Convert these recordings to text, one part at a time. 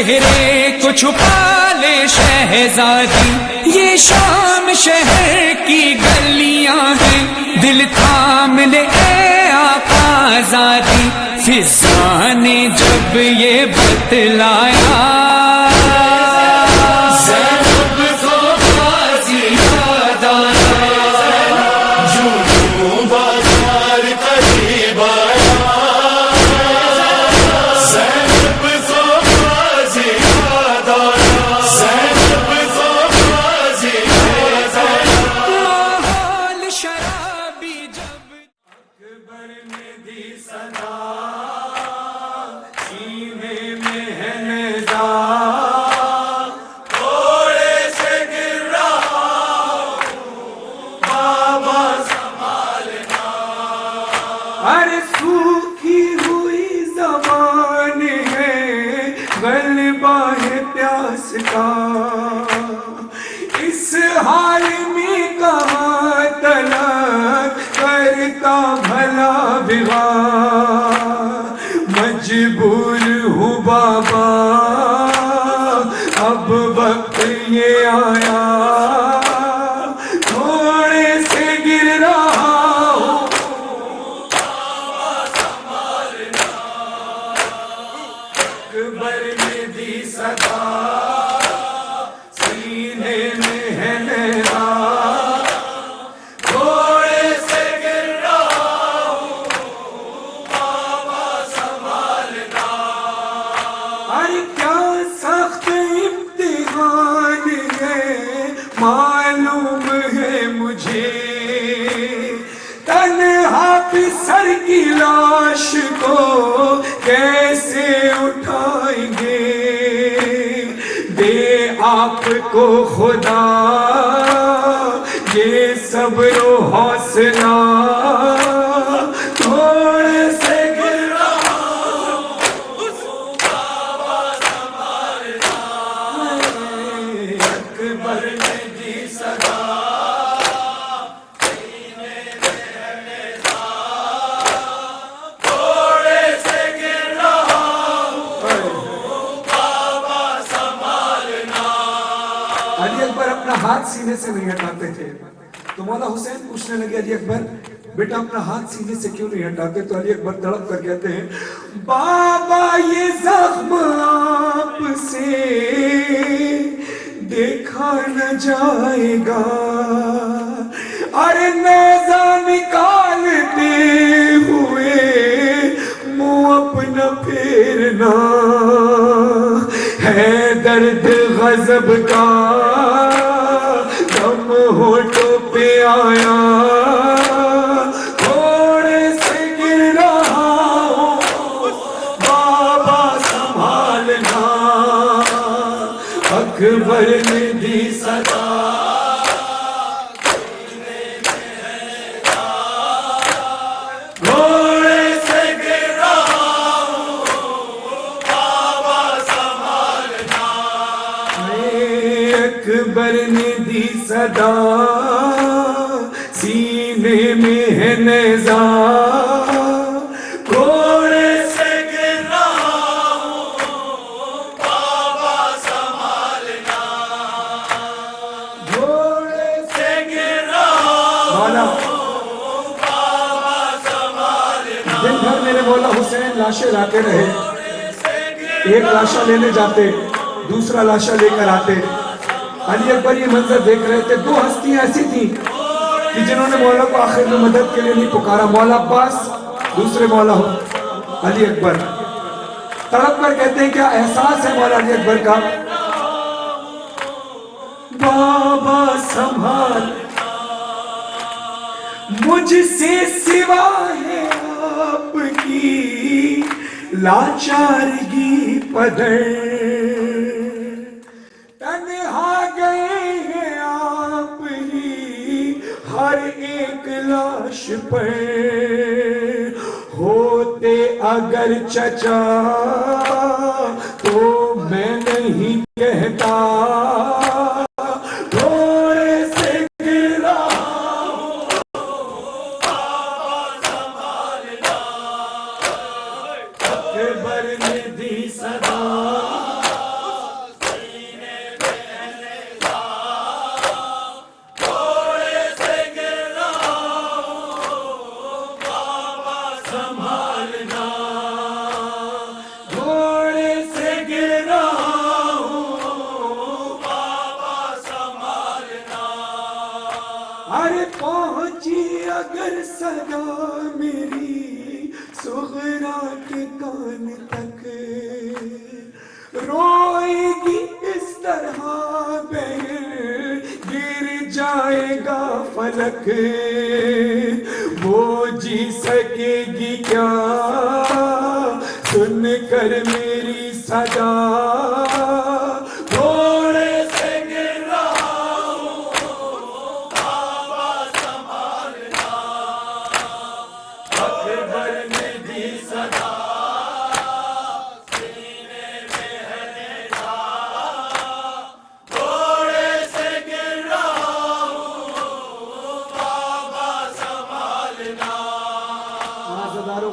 چہرے کو چھپا لے شہزادی، یہ شام شہر کی گلیاں ہیں، دل تھام لے اے آقا زادی، فضا نے جب یہ بتلایا اس حال میں کہاں طلب کرتا بھلا بغا، مجبور ہوں بابا اب وقت یہ آیا، تھوڑے سے گر رہا ہوں اکبر نے دی صدا، معلوم ہے مجھے تنہا پسر کی لاش کو کیسے اٹھائیں گے، دے آپ کو خدا یہ صبر و حوصلہ، تھوڑے سے گر رہا بابا سنبھالنا، اکبر نے دی صدا، سینے میں ہے نثار، تھوڑے سے گر رہا ہوں بابا سنبھالنا۔ علی اکبر اپنا ہاتھ سینے سے نہیں ہٹاتے تھے، تو مولا حسین پوچھنے لگے علی اکبر بیٹا اپنا ہاتھ سینے سے کیوں نہیں ہٹاتے؟ تو علی اکبر تڑپ کر کہتے ہیں بابا یہ زخم آپ سے دیکھا نہ جائے گا، ارے نیزہ نکالتے ہوئے منہ اپنا پھیرنا، ہے درد غضب کا دم ہونٹوں پہ آیا، تھوڑے سے گر رہا ہوں بابا سنبھالنا، اکبر نے دی صدا، تھوڑے سے گر رہا ہوں بابا سنبھالنا، اکبر نے دی صدا، سینے میں ہے نیزہ، تھوڑے سے گر رہا ہوں بابا سنبھالنا، تھوڑے سے گر رہا ہوں بابا سنبھالنا۔ دن بھر میرے مولا حسین لاشیں لاتے رہے، ایک لاشا لینے جاتے دوسرا لاشا لے کر آتے، علی اکبر یہ منظر دیکھ رہے تھے۔ دو ہستیاں ایسی تھیں کہ جنہوں نے مولا کو آخر میں مدد کے لیے نہیں پکارا، مولا عباس دوسرے مولا علی اکبر، تڑپ کر کہتے ہیں کیا احساس ہے مولا علی اکبر کا؟ بابا سنبھال مجھ سے سوا ہے آپ کی لاچارگی پدر، تنہا گئے ہیں آپ ہی ہر ایک لاش پر، ہوتے اگر چچا تو میں نہیں کہتا، تھوڑے سے گرا بابا سنبھالنا، اکبر نے دی صدا، اگر صدا میری صغرا کے کان تک روئے گی اس طرح بہر گر جائے گا فلک وہ جی سکے گی کیا سن کر میری صدا گھوڑے سے گر رہا ہوں بابا سنبھالنا اکبر نے دی صدا سینے میں ہے نیزا گھوڑے سے گر رہا ہوں بابا سنبھالنا. عزادارو،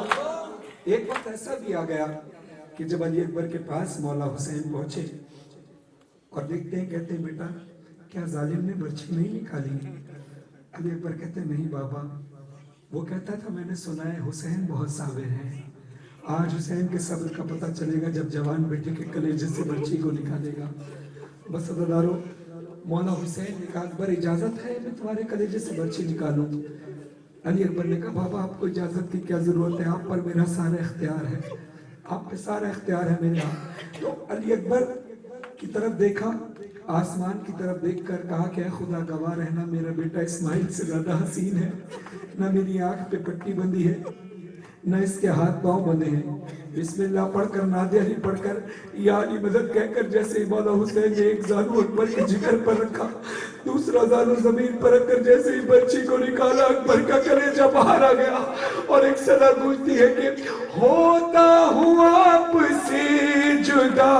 ایک وقت ایسا بھی آ گیا کہ جب علی اکبر کے پاس مولا حسین پہنچے اور دیکھتے ہیں، کہتے ہیں بیٹا کیا ظالم نے برچھی نہیں نکالی؟ علی اکبر کہتے ہیں نہیں بابا، وہ کہتا تھا میں نے سنا ہے حسین بہت صابر ہے، آج حسین کے صبر کا پتہ چلے گا جب جوان بیٹے کے کلیجے سے برچھی کو نکالے گا. بس عزادارو، مولا حسین نے کہا اکبر اجازت ہے میں تمہارے کلیجے سے برچھی نکالوں؟ علی اکبر نے کہا بابا آپ کو اجازت کی کیا ضرورت ہے، آپ پر میرا سارا اختیار ہے، آپ پہ سارا اختیار ہے میرا. تو علی اکبر کی طرف دیکھا، آسمان کی طرف دیکھ کر کہا کہ اے خدا گواہ رہنا میرا بیٹا اسماعیل سے زیادہ حسین ہے، نہ میری آنکھ پہ پٹی بندھی ہے نہ اس کے ہاتھ پاؤں بندھے ہیں. بسم اللہ پڑھ کر نادے علی پڑھ کر یا علی مدد کہہ کر جیسے ہی مولا حسین نے ایک زانو اکبر کے جگر پر رکھا، دوسرا زانو زمین پر رکھ کر جیسے ہی برچھی کو نکالا، اکبر کا کلیجہ باہر آ گیا اور ایک صدا گونجتی ہے کہ ہوتا ہوں آپ سے جدا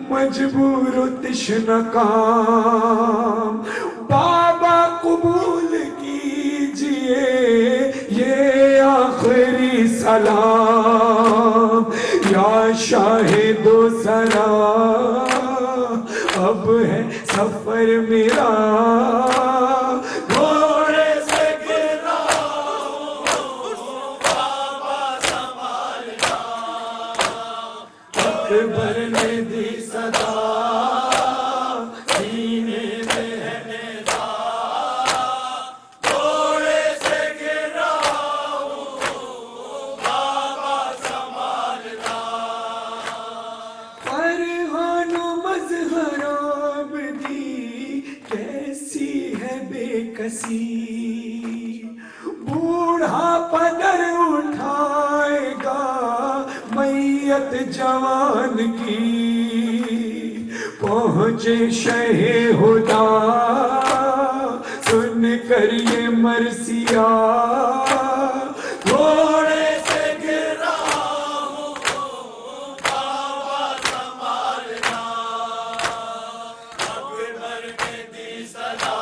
مجبور و تشنہ کام، بابا قبول کیجئے یہ آخری سلام، یا شاہد و سلام اب ہے سفر میرا گھوڑے سے گر رہا ہوں بابا سنبھالنا اکبر نے دی صدا سینے میں ہے نیزا گھوڑے سے گر رہا ہوں بابا سنبھالنا. فرحان و مظہر آبدی کیسی ہے بے کسی، بوڑھا پدر اٹھائے گا میت جوان کی، پہنچے شہ ہدا سن کر یہ مرثیہ گھوڑے سے گر رہا ہوں بابا سنبھالنا اکبر نے دی صدا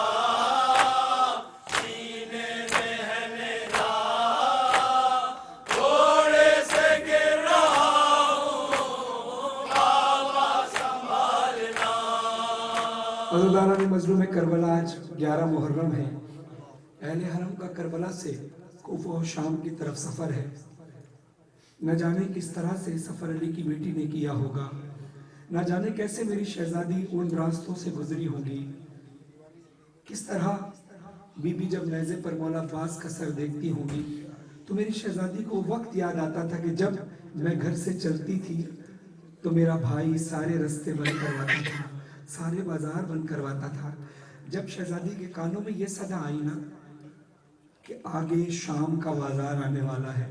سینے میں ہے نیزا گھوڑے سے گر رہا ہوں بابا سنبھالنا. عزاداران مظلوم کربلا آج 11 محرم ہے. اہل حرم کا کربلا سے کوفہ و شام کی طرف سفر ہے. نہ جانے کس طرح سے سفر علی کی بیٹی نے کیا ہوگا، نہ جانے کیسے میری شہزادی ان راستوں سے گزری ہوگی، کس طرح بی بی جب نیزے پر مولا عباس کا سر دیکھتی ہوگی تو میری شہزادی کو وقت یاد آتا تھا کہ جب میں گھر سے چلتی تھی تو میرا بھائی سارے رستے بند کرواتا تھا، سارے بازار بند کرواتا تھا. جب شہزادی کے کانوں میں یہ صدا آئی نا کہ آگے شام کا بازار آنے والا ہے،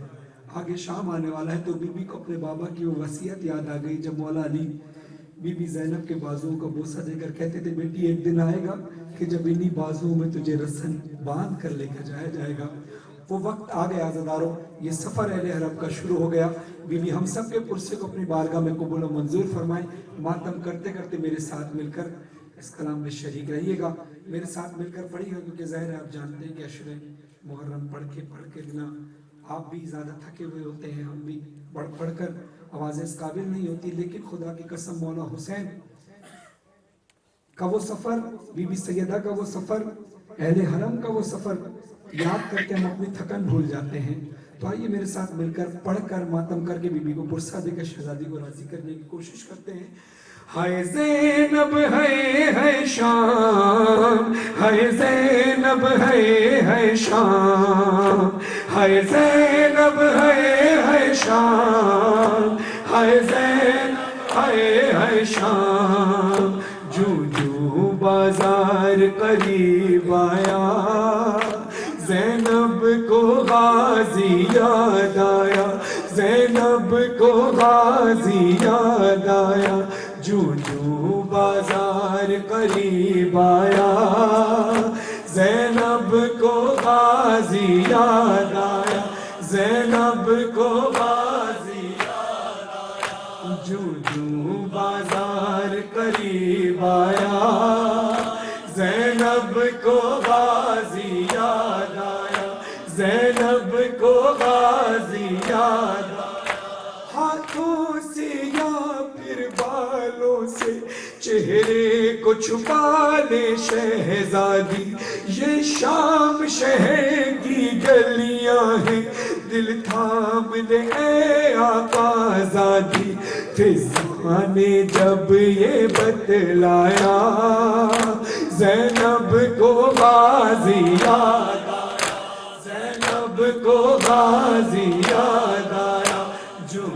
آگے شام آنے والا ہے، تو بی بی کو اپنے بابا کی وہ وصیت یاد آ گئی جب مولا علی بی بی زینب کے بازوؤں کو بوسہ دے کر کہتے تھے بیٹی ایک دن آئے گا کہ جب انہی بازوؤں میں تجھے رسن باندھ کر لے کر جایا جائے گا. وہ وقت آ گیا عزاداروں، یہ سفر اہل حرم کا شروع ہو گیا. بی بی ہم سب کے پرسے کو اپنی بارگاہ میں قبول و منظور فرمائیں. ماتم کرتے کرتے میرے ساتھ مل کر اس کلام میں شریک رہیے گا، میرے ساتھ مل کر پڑھی ہو، کیونکہ ظاہر ہے آپ جانتے ہیں کہ عشر محرم پڑھ کے بنا آپ بھی زیادہ تھکے ہوئے ہوتے ہیں، ہم بھی پڑھ کر آوازیں اس قابل نہیں ہوتی. لیکن خدا کی قسم مولا حسین کا وہ سفر، بی بی سیدہ کا وہ سفر، اہل حرم کا وہ سفر یاد کر کے ہم اپنی تھکن بھول جاتے ہیں. تو آئیے میرے ساتھ مل کر پڑھ کر ماتم کر کے بی بی کو پرسہ دے کر شہزادی کو راضی کرنے کی کوشش کرتے ہیں. ہائے زینب ہے شام، ہائے زینب ہے شام، ہائے زینب ہے شام، ہائے زینب ہے شام، جو بازار قریب آیا زینب کو غازی یاد آیا، زینب کو غازی یاد آیا، جو بازار قریب آیا زینب کو غازی یاد آیا، زینب کو غازی یاد آیا، جو بازار قریب آیا زینب کو غازی یاد آیا، زینب کو غازی یاد آیا، ہاتھوں سے یا پھر بالوں سے چہرے کو چھپا لے شہزادی، یہ شام شہر کی گلیاں ہیں، دل تھام لے اے آقا زادی، فضا نے جب یہ بتلایا زینب کو غازی یاد آیا، زینب کو غازی یاد آیا، جو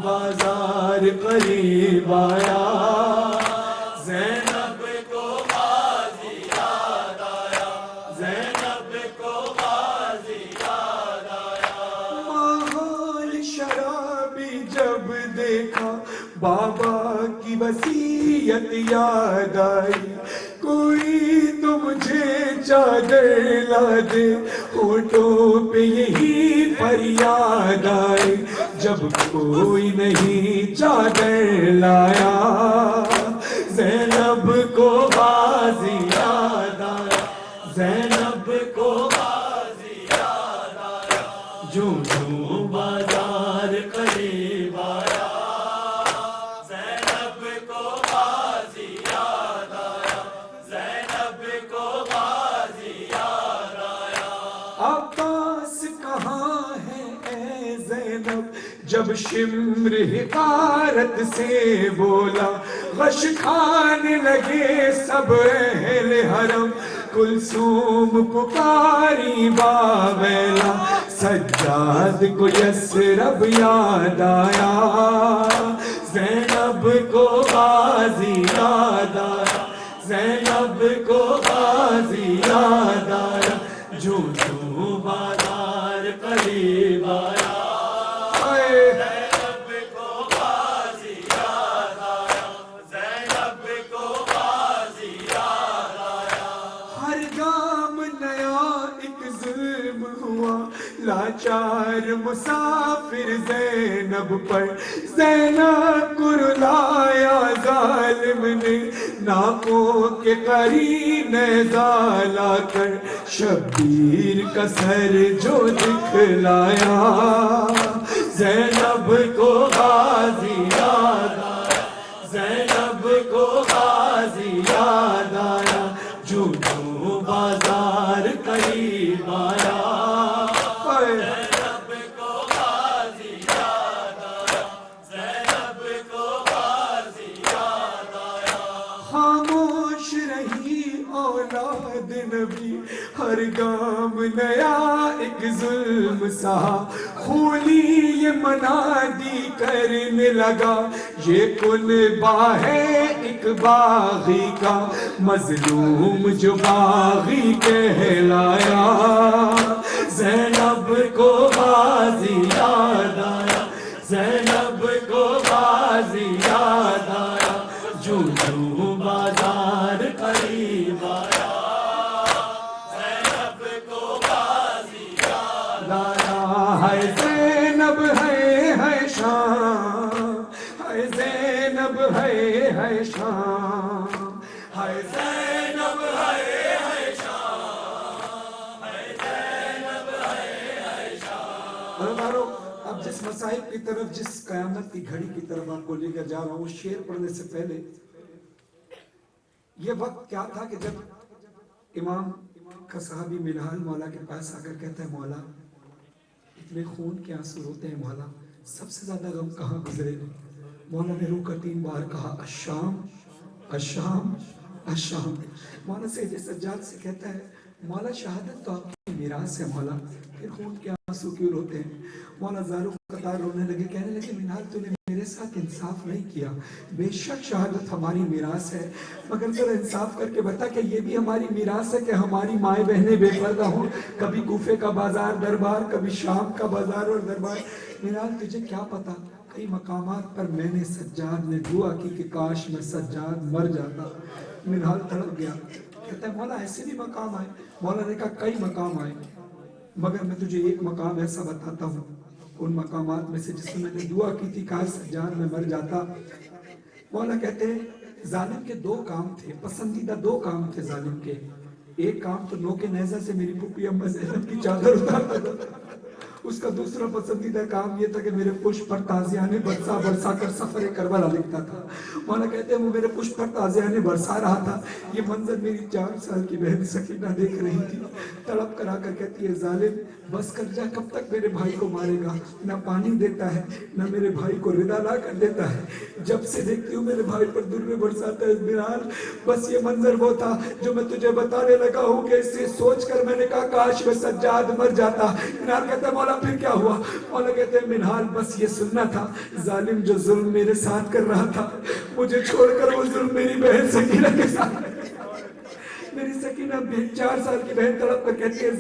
بازار قریب آیا زینب کو غازی یاد آیا، زینب کو غازی یاد آیا، ماحول شرابی جب دیکھا بابا کی وصیت یاد آئی، کوئی تو مجھے چادر لا دے، ہونٹوں پہ یہی فریاد آئی، جب کوئی نہیں چادر لایا زینب کو غازی یاد آیا، زینب کو غازی یاد آیا، جو بازار قریب آیا زینب کو غازی یاد آیا، زینب کو غازی یاد آیا، عباس کہاں ہے اے زینب جب شمر حقارت سے بولا، غش کھانے لگے سب اہل حرم، کلثوم پکاری باویلا، سجاد کو یسرب یاد آیا، زینب کو غازی یاد آیا، زینب کو غازی یاد آیا، جو بازار قریب آیا زینب کو غازی یاد آیا، زینب کو غازی یاد آیا، ہر گام نیا ایک ظلم ہوا، لاچار مسافر زینب پر، زینب کو رلایا ظالم نے، ناکوں کے قرین لا کر شبیر کا سر جو دکھلایا، زینب کو غازی یاد آیا، زینب کو غازی یاد آیا، جو بازار قریب آیا زینب کو غازی یاد آیا، زینب کو غازی یاد آیا، خاموش رہی اولاد نبی، ہر گام نیا ایک ظلم سہا، خولی یہ منادی کرنے لگا، یہ کنبہ ہے ایک باغی کا، مظلوم جو باغی کہلایا، زینب کو غازی یاد آیا، زینب کو غازی یاد آیا، جو بازار قریب آیا زینب کو غازی یاد آیا، ہائے زینب ہے شام، ہائے زینب ہے شام، ہائے زینب ہے شام، ہائے زینب ہے شام۔ اب جس مصائب کی طرف، جس قیامت کی گھڑی کی طرف آپ کو لے کر جا رہا ہوں، شعر پڑھنے سے پہلے یہ وقت کیا تھا کہ جب امام کا صحابی ملحان مولا کے پاس آ کر کہتا ہے مولا اتنے خون کے آنسو روتے ہیں مولا، سب سے زیادہ غم کہاں گزرے؟ مولا نے روح کر 3 بار کہا الشام الشام الشام. مولا سید سجاد سے کہتا ہے مولا شہادت تو آپ کی میراث ہے مولا، پھر خون کے آنسو کیوں روتے ہیں؟ مولا زارو قطار رونے لگے، کہنے لگے منہال تو نے میرے ساتھ انصاف نہیں کیا، بے شک شہادت ہماری میراث ہے، مگر ذرا انصاف کر کے بتا کہ یہ بھی ہماری میراث ہے کہ ہماری مائیں بہنیں بے پردہ ہوں، کبھی کوفے کا بازار دربار، کبھی شام کا بازار اور دربار. منہال تجھے کیا پتا، کئی مقامات پر میں نے سجاد نے دعا کی کہ کاش میں سجاد مر جاتا. منہال تڑپ گیا، کہتا ہے مولا ایسے بھی مقام آئے؟ مولا نے کہا کئی مقام آئے، مگر میں تجھے ایک مقام ایسا بتاتا ہوں ان مقامات میں سے جس میں نے دعا کی تھی کاش سجاد میں مر جاتا. مولا کہتے ہیں ظالم کے 2 کام تھے، پسندیدہ 2 کام تھے ظالم کے. ایک کام تو نوکے نیزہ سے میری پھوپھی اما زینب کی چادر اتارتا تھا، اس کا دوسرا پسندیدہ کام یہ تھا کہ میرے پشت پر تازیانے برسا برسا کر سفر کربلا لکھتا تھا. مولا کہتے ہیں وہ میرے پشت پر تازیانے برسا رہا تھا. یہ منظر میری 4 سال کی بہن سکینہ دیکھ رہی تھی، تڑپ کر آ کر کہتی ہے ظالم بس کر جا، کب تک میرے بھائی کو مارے گا؟ نہ پانی دیتا ہے نہ میرے بھائی کو ردا لا کر دیتا ہے، جب سے دیکھتی ہوں میرے بھائی پر درے برساتا ہے. منہال بس یہ منظر وہ تھا جو میں تجھے بتانے لگا ہوں کہ اسے سوچ کر میں نے کہا کاش میں سجاد مر جاتا. منہال کہتا ہے مولا پھر کیا ہوا؟ مولا کہتے ہیں منہال بس یہ سننا تھا ظالم جو ظلم میرے ساتھ کر رہا تھا مجھے چھوڑ کر وہ ظلم میری بہن سکینہ کے ساتھ. میری سکینہ 4 سال کی بہن تڑپ کر کہتی ہے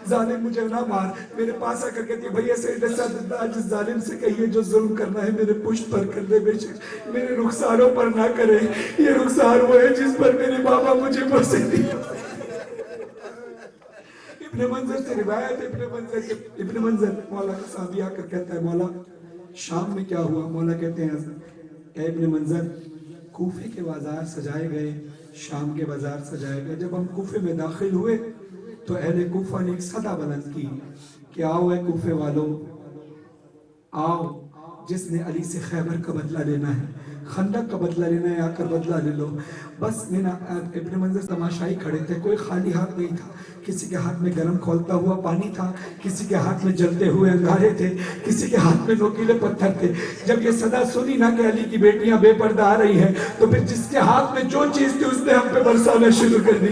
ظالم مجھے نہ مار. میرے پاس آ کر کہتی ہے بھیا سید سعد آج ظالم سے کہیے جو ظلم کرنا ہے میرے پشت پر کر دے، بے شک میرے رخساروں پر نہ کرے. یہ رخسار وہ ہے جس پر میرے بابا مجھے بسے دی. ابن منظر سے روایت، ابن منظر مولا کا صحابی آ کر کہتا ہے مولا شام میں کیا ہوا؟ مولا کہتے ہیں اے ابن منظر کوفے کے بازار سجائے گئے، شام کے بازار سجائے گئے. جب ہم کوفے میں داخل ہوئے تو اہل کوفہ نے ایک صدا بلند کی کہ آؤ اے کوفے والو، آؤ جس نے علی سے خیبر کا بدلہ لینا ہے، خندق کا بدلہ لینا ہے، آ کر بدلہ لے لو. بس ابن منظر تماشائی کھڑے تھے، کوئی خالی ہاتھ نہیں تھا. کسی کے ہاتھ میں گرم کھولتا ہوا پانی تھا، کسی کے ہاتھ میں جلتے ہوئے انگارے تھے، کسی کے ہاتھ میں نوکیلے پتھر تھے. جب یہ صدا سنی نہ کہ علی کی بیٹیاں بے پردہ آ رہی ہیں تو پھر جس کے ہاتھ میں جو چیز تھی اس نے ہم پہ برسانا شروع کر دی.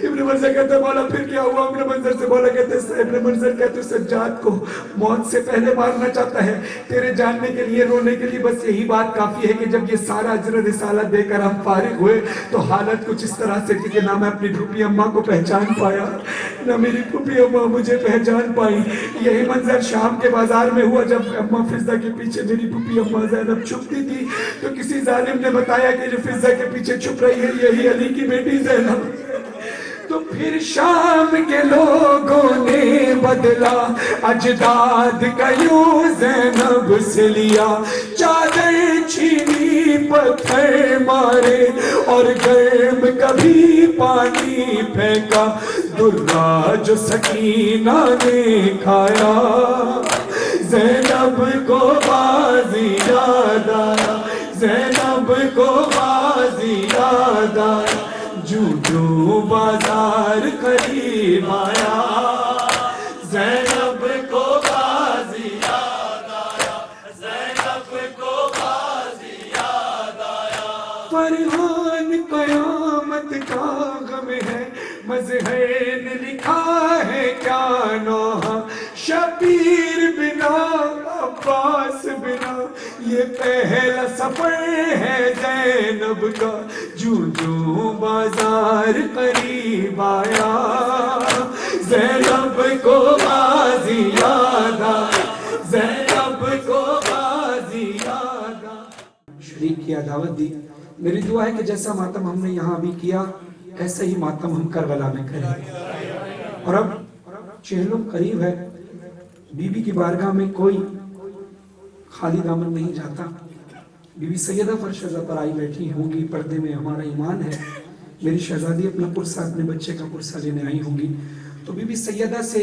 ابن منظر کہتے ہیں مولا پھر کیا ہوا؟ ابن منظر سے مولا کہتے ہیں ابن منظر کہتے ہیں سجاد کو موت سے پہلے مارنا چاہتا ہے، تیرے جاننے کے لیے رونے کے لیے بس یہی بات کافی ہے کہ جب یہ سارا اجر رسالہ دے کر ہم فارغ ہوئے تو حالت کچھ اس طرح سے تھی کہ نہ میں اپنی پھوپھی اماں کو پہچان پایا نہ میری پھوپھی اماں مجھے پہچان پائی. یہی منظر شام کے بازار میں ہوا جب اماں فضہ کے پیچھے میری پھوپھی اماں زینب چھپتی تھی تو کسی ظالم نے بتایا کہ جو فضہ کے پیچھے چھپ رہی ہے یہی علی کی بیٹی زینب. تو پھر شام کے لوگوں نے بدلا اجداد کا یوں زینب سے لیا، چادر چھینی پتھر مارے اور گرم کبھی پانی پھینکا، درہ جو سکینہ نے کھایا زینب کو بازی یاد آیا، زینب کو بازی یاد آیا، جو بازار قریب آیا زینب کو بازی یاد آیا، زینب کو بازی یاد آیا. فرحان قیامت کا غم ہے، مظہر نے لکھا ہے کیا نوحہ، شبیر بنا عباس بنا یہ پہلا سفر ہے زینب کا، جو بازار قریب آیا زینب کو بازی یاد آیا، زینب کو بازی یاد آیا. شریک کیا دعوت دی. میری دعا ہے کہ جیسا ماتم ہم نے یہاں بھی کیا ایسا ہی ماتم ہم کربلا میں کریں. اور اب چہلم قریب ہے، بی بی کی بارگاہ میں کوئی خالی دامن نہیں جاتا. بی بی سیدہ فرشزہ پر آئی بیٹھی ہوں گی، پردے میں ہمارا ایمان ہے. میری شہزادی اپنا پرسہ اپنے بچے کا پرسہ لینے آئی ہوں گی، تو بی بی سیدہ سے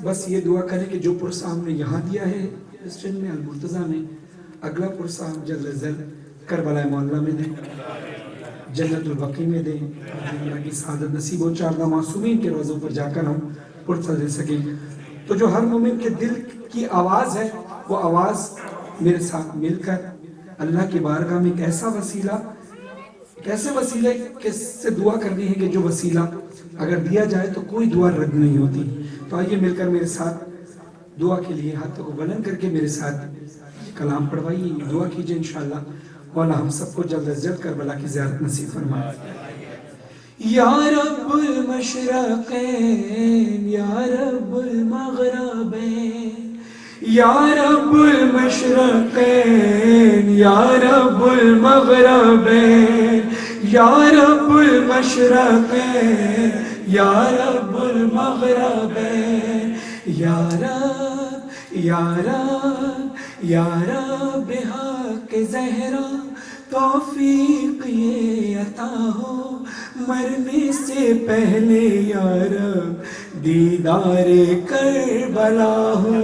بس یہ دعا کریں کہ جو پرسہ ہم نے یہاں دیا ہے اسٹینڈ میں المرتضیٰ میں، اگلا پرسہ ہم جلد از جلد کربلا معلیٰ میں دیں، جنت البقیع میں دیں، اللہ کی سعادت نصیب ہو، 14 معصومین کے روزوں پر جا کر ہم پرسہ دے سکیں. تو جو ہر مومن کے دل کی آواز ہے وہ آواز میرے ساتھ مل کر اللہ کی بارگاہ میں ایک ایسا وسیلہ، کیسے وسیلے کس سے دعا کرنی ہے کہ جو وسیلہ اگر دیا جائے تو کوئی دعا رد نہیں ہوتی. تو آئیے مل کر میرے ساتھ دعا کے لیے ہاتھوں کو بلند کر کے میرے ساتھ کلام پڑھوائیے، دعا کیجئے انشاءاللہ مولا ہم سب کو جلد از جلد کربلا کی زیارت نصیب فرمائے. یا رب المشرقین یا رب المغربین یا رب المشرقین یا رب المغربین یا رب المشرقین یا رب المغربین یا رب یا رب یا رب حق زہرا توفیق یہ عطا ہو مرنے سے پہلے یا رب دیدار کربلا ہو.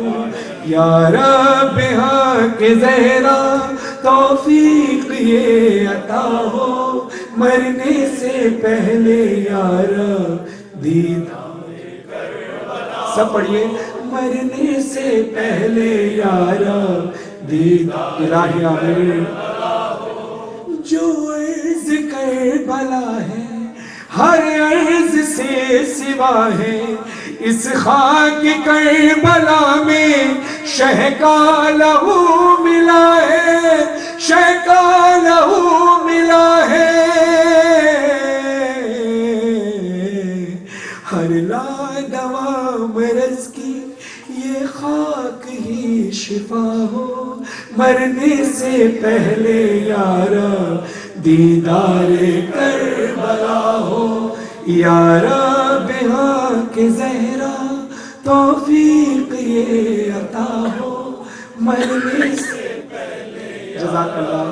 یا رب حق زہرا توفیق یہ عطا ہو مرنے سے پہلے یا رب دیدار کربلا. سب پڑھیے. مرنے سے پہلے یا رب دیدار الہی آمین. جو عرض کربلا ہے ہر عرض سے سوا ہے اس خاک کربلا میں شہ کا لہو ملا ہے شہ کا لہو ملا ہے. ہر لا دوا مرض کی یہ خاک ہی شفا ہو مرنے سے پہلے یا رب دیدار کربلا ہو. یا رب حق زہرا توفیق یہ عطا ہو مرنے سے پہلے. جزاک اللہ.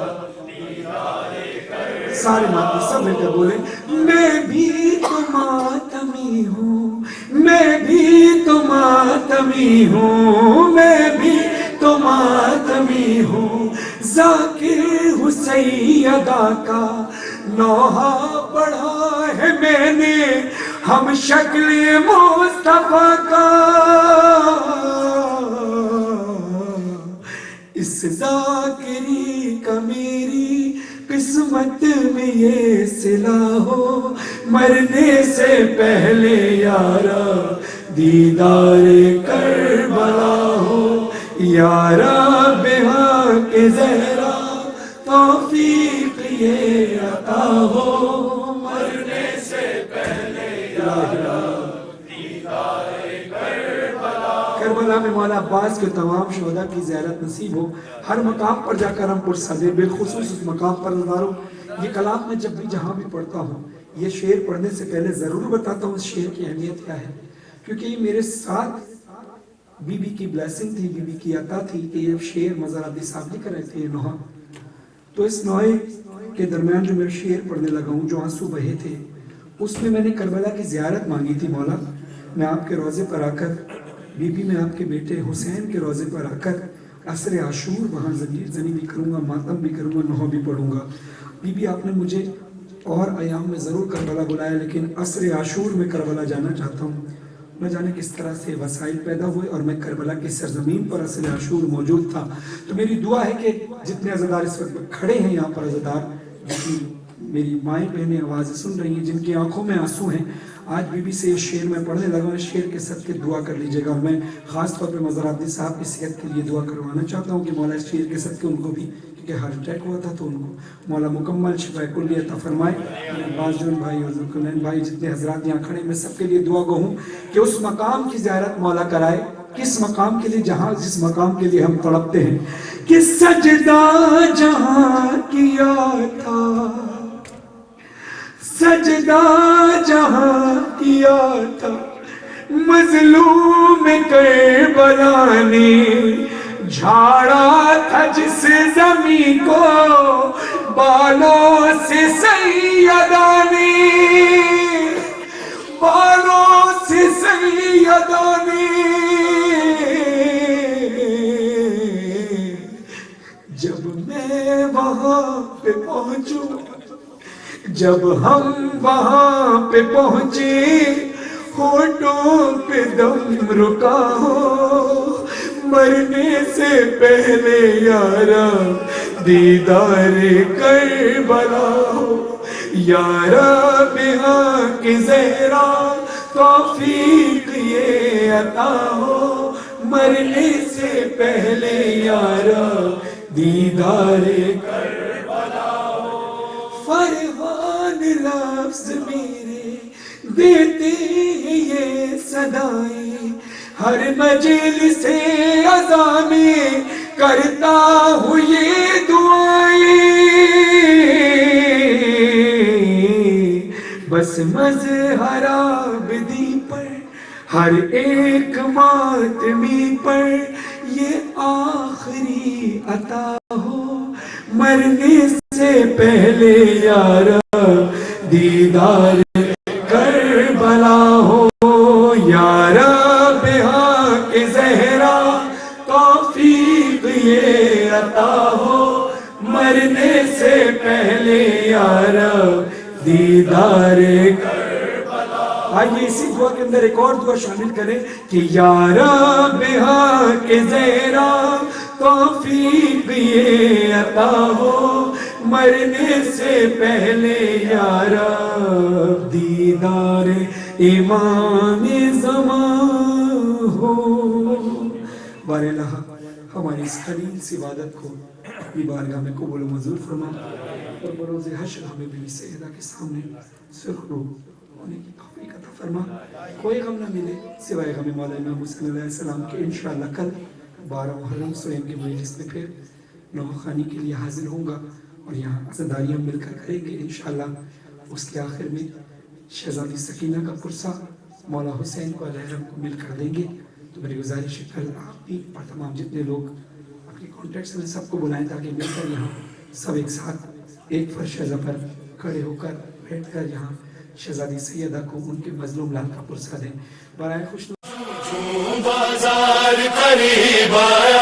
سارے ماتی سب مل کر بولیں. میں بھی تو ماتمی ہوں میں بھی تو ماتمی ہوں میں بھی تو ماتمی ہوں ذاکر حسیدہ کا نوحہ پڑھا ہے میں نے ہم شکل مصطفیٰ کا. اس ذاکری کا میری قسمت میں یہ صلہ ہو مرنے سے پہلے یا رب دیدار کربلا ہو. یا رب حق زہرا توفیق یہ عطا ہو مرنے سے پہلے یا رب دیدار کربلا. کربلا میں مولا عباس کے تمام شہداء کی زیارت نصیب ہو. ہر مقام پر جا کر ہم پرسدے بالخصوص اس مقام پر نظاروں. یہ کلام میں جب بھی جہاں بھی پڑھتا ہوں یہ شعر پڑھنے سے پہلے ضرور بتاتا ہوں اس شعر کی اہمیت کیا ہے، کیونکہ یہ میرے ساتھ بی بی کی بلیسنگ تھی، بی بی کی عطا تھی کہ یہ شعر مزار عبدی صاحب لکھ رہے تھے یہ نوحہ. تو اس نوحے کے درمیان جو میں شعر پڑھنے لگا ہوں جو آنسو بہے تھے اس میں نے کربلا کی زیارت مانگی تھی. مولا میں آپ کے روضے پر آ کر بی بی میں آپ کے بیٹے حسین کے روضے پر آ کر عصر عاشور وہاں ضمیر زنی بھی کروں گا، ماتم بھی کروں گا، نوحہ بھی پڑھوں گا. بی بی آپ نے مجھے اور ایام میں ضرور کربلا بلایا لیکن عصر عاشور میں کربلا جانا چاہتا ہوں. نہ جانے کس طرح سے وسائل پیدا ہوئے اور میں کربلا کی سرزمین پر عصر عاشور موجود تھا. تو میری دعا ہے کہ جتنے عزادار اس وقت کھڑے ہیں یہاں پر عزادار جن کی میری مائیں بہنیں آوازیں سن رہی ہیں جن کی آنکھوں میں آنسو ہیں، آج بی بی سے یہ شعر میں پڑھنے لگا ہوں. اس شعر کے صدقے دعا کر لیجئے گا. اور میں خاص طور پہ مزار عبدی صاحب کی صحت کے لیے دعا کروانا چاہتا ہوں کہ مولا اس شعر کے صدقے ان کو بھی، کیونکہ ہارٹ اٹیک ہوا تھا تو ان کو مولا مکمل شفا کلی عطا فرمائے. عباس جون بھائی اور ذوالقرنین بھائی جتنے حضرات یہاں کھڑے میں سب کے لیے دعا گو ہوں کہ اس مقام کی زیارت مولا کرائے. کس مقام کے لیے؟ جہاں جس مقام کے لیے ہم تڑپتے ہیں کہ سجدہ جہاں کیا تھا سجدہ جہاں کیا تھا مظلوم کربلا نے جھاڑا تھا جس زمین کو بالوں سے سیدہ نے بالوں سے سیدہ نے. جب میں وہاں پہ پہنچوں جب ہم وہاں پہ پہنچے ہونٹوں پہ دم رکا ہو مرنے سے پہلے یارا دیدار کربلا ہو، یارا بہا کے زہرا توفیق یہ عطا ہو، مرنے سے پہلے یارا دیدار کربلا ہو۔ فرحان لفظ میرے دیتے ہیں یہ صدائیں، ہر مجلس عزا میں کرتا ہوں یہ دعائیں، بس مظہر عابدی پر ہر ایک ماتمی پر یہ آخری عطا ہو، مرنے سے پہلے یارا دیدار کربلا ہو، یارا بہا کے زہرا توفیق یہ عطا ہو، مرنے سے پہلے یارا دیدار کربلا۔ آئیے اسی دعا کے اندر ایک اور دعا شامل کریں کہ یارا بہا کے زہرا توفیق یہ عطا ہو، مرنے سے پہلے یارا دیدار امام زمان ہو۔ بار الہ ہماری اس خلیل سی عبادت کو اپنی بارگاہ میں قبول و منظور فرما، اور بروز حشر ہمیں بی بی سیدہ کے سامنے سرخرو ہونے کی توفیق عطا فرما۔ کوئی غم نہ ملے سوائے غم مولا امام حسین علیہ السلام کے۔ انشاءاللہ کل 12 محرم سویم کے مجلس میں پھر نوح خوانی کے لیے حاضر ہوں گا، اور یہاں عزاداریاں مل کر کریں گے انشاءاللہ۔ اس کے آخر میں شہزادی سکینہ کا پرسہ مولا حسین کو علیہ الرحمہ کو مل کر دیں گے۔ تو میری گزارش ہے کل آپ بھی اور تمام جتنے لوگ اپنے کانٹیکٹس میں سب کو بلائیں تاکہ مل کر یہاں سب ایک ساتھ ایک فرش رضا پر کھڑے ہو کر بیٹھ کر یہاں شہزادی سیدہ کو ان کے مظلوم لال کا پرسہ دیں۔ برائے خوش بازار قریب آیا